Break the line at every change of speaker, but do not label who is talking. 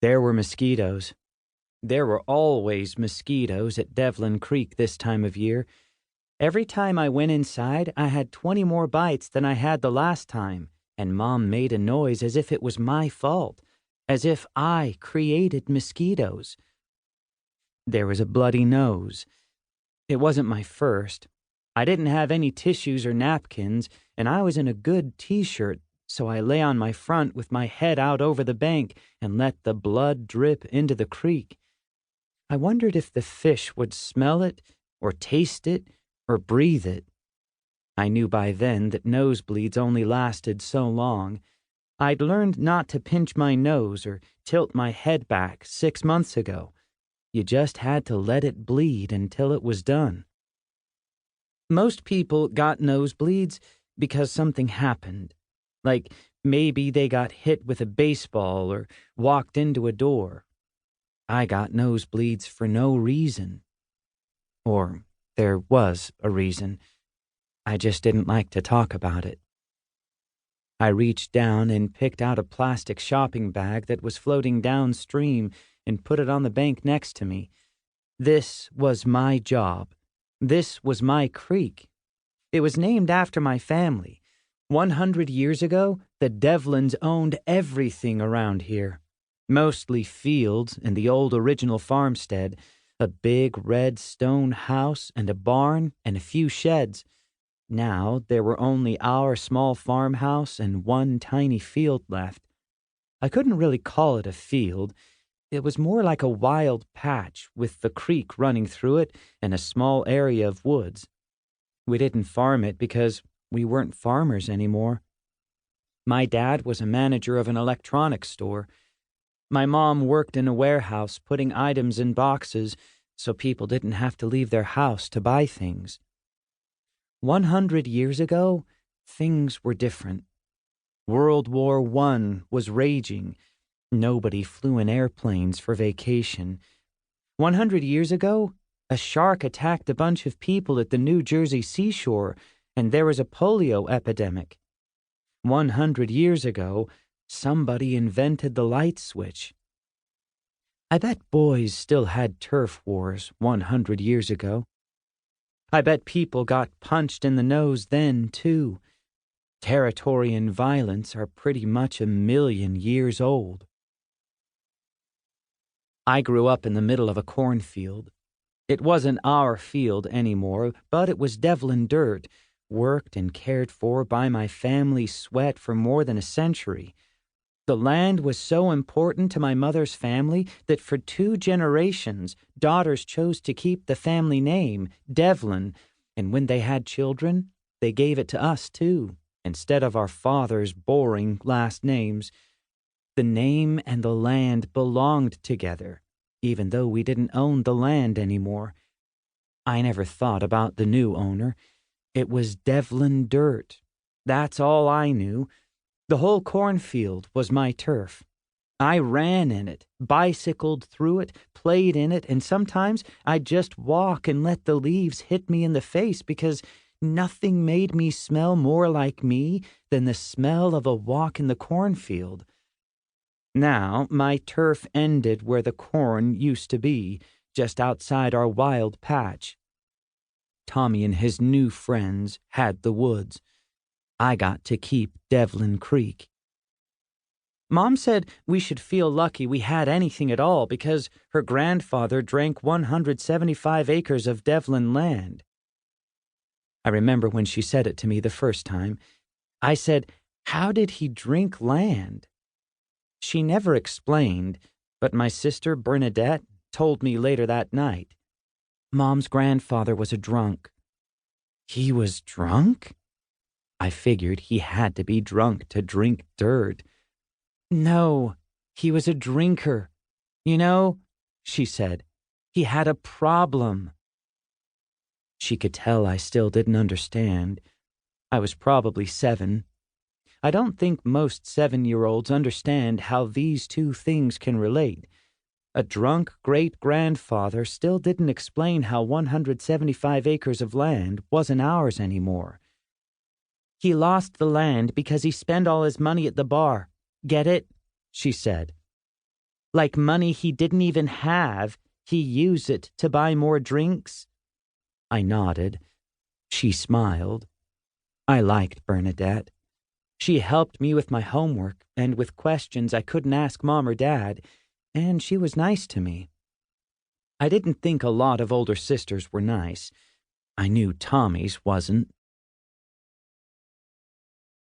There were mosquitoes. There were always mosquitoes at Devlin Creek this time of year. Every time I went inside, I had 20 more bites than I had the last time, and Mom made a noise as if it was my fault, as if I created mosquitoes. There was a bloody nose. It wasn't my first. I didn't have any tissues or napkins, and I was in a good t-shirt, so I lay on my front with my head out over the bank and let the blood drip into the creek. I wondered if the fish would smell it, or taste it, or breathe it. I knew by then that nosebleeds only lasted so long. I'd learned not to pinch my nose or tilt my head back 6 months ago. You just had to let it bleed until it was done. Most people got nosebleeds because something happened. Like maybe they got hit with a baseball or walked into a door. I got nosebleeds for no reason. Or there was a reason. I just didn't like to talk about it. I reached down and picked out a plastic shopping bag that was floating downstream and put it on the bank next to me. This was my job. This was my creek. It was named after my family. 100 years ago, the Devlins owned everything around here. Mostly fields and the old original farmstead, a big red stone house and a barn and a few sheds. Now there were only our small farmhouse and one tiny field left. I couldn't really call it a field. It was more like a wild patch with the creek running through it and a small area of woods. We didn't farm it because we weren't farmers anymore. My dad was a manager of an electronics store. My mom worked in a warehouse putting items in boxes so people didn't have to leave their house to buy things. 100 years ago, things were different. World War I was raging. Nobody flew in airplanes for vacation. 100 years ago, a shark attacked a bunch of people at the New Jersey seashore, and there was a polio epidemic. 100 years ago, somebody invented the light switch. I bet boys still had turf wars 100 years ago. I bet people got punched in the nose then, too. Territory and violence are pretty much 1,000,000 years old. I grew up in the middle of a cornfield. It wasn't our field anymore, but it was Devlin dirt, worked and cared for by my family's sweat for more than a century. The land was so important to my mother's family that for 2 generations, daughters chose to keep the family name, Devlin, and when they had children, they gave it to us too, instead of our father's boring last names. The name and the land belonged together, even though we didn't own the land anymore. I never thought about the new owner. It was Devlin dirt. That's all I knew. The whole cornfield was my turf. I ran in it, bicycled through it, played in it, and sometimes I'd just walk and let the leaves hit me in the face because nothing made me smell more like me than the smell of a walk in the cornfield. Now my turf ended where the corn used to be, just outside our wild patch. Tommy and his new friends had the woods. I got to keep Devlin Creek. Mom said we should feel lucky we had anything at all because her grandfather drank 175 acres of Devlin land. I remember when she said it to me the first time. I said, "How did he drink land?" She never explained, but my sister Bernadette told me later that night. Mom's grandfather was a drunk. He was drunk? I figured he had to be drunk to drink dirt. No, he was a drinker. You know, she said, he had a problem. She could tell I still didn't understand. I was probably 7. I don't think most 7-year-olds understand how these two things can relate. A drunk great-grandfather still didn't explain how 175 acres of land wasn't ours anymore. He lost the land because he spent all his money at the bar. Get it? She said. Like money he didn't even have, he used it to buy more drinks? I nodded. She smiled. I liked Bernadette. She helped me with my homework and with questions I couldn't ask Mom or Dad, and she was nice to me. I didn't think a lot of older sisters were nice. I knew Tommy's wasn't.